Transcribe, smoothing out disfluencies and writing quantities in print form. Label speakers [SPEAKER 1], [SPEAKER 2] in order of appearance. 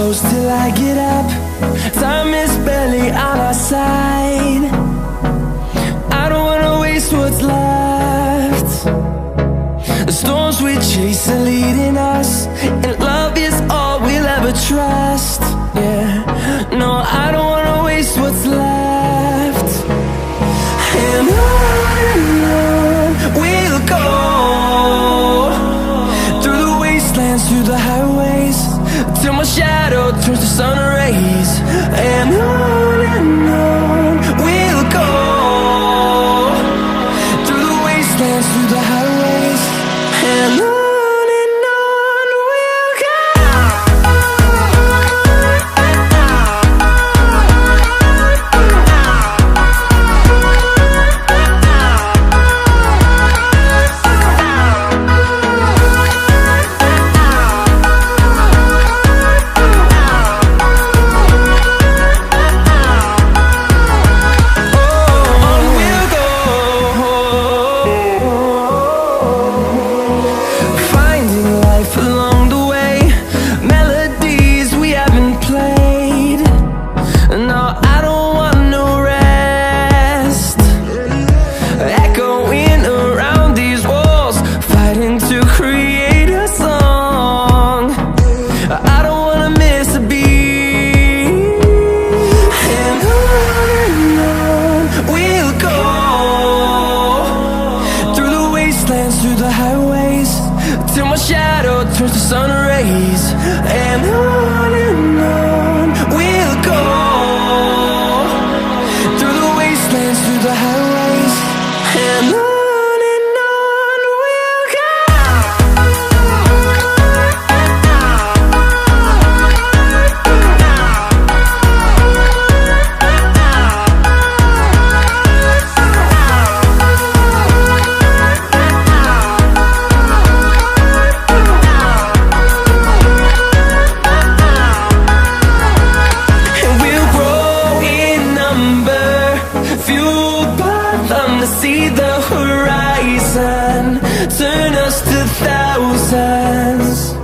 [SPEAKER 1] close till I get up. Time is barely on our side. I don't wanna waste what's left. The storms we chase are leading us, and love is all we'll ever trust. Yeah, no, I don't wanna waste what's left. And on we'll go, through the wastelands, through the highways, till my shadow turns to sun rays. And on we'll go, through the wastelands, through the highways, and on we'll go. Through the highways, till my shadow turns to sun rays. And on we'll go, through the wastelands, through the highways, and on we'll go. See the horizon turn us to thousands.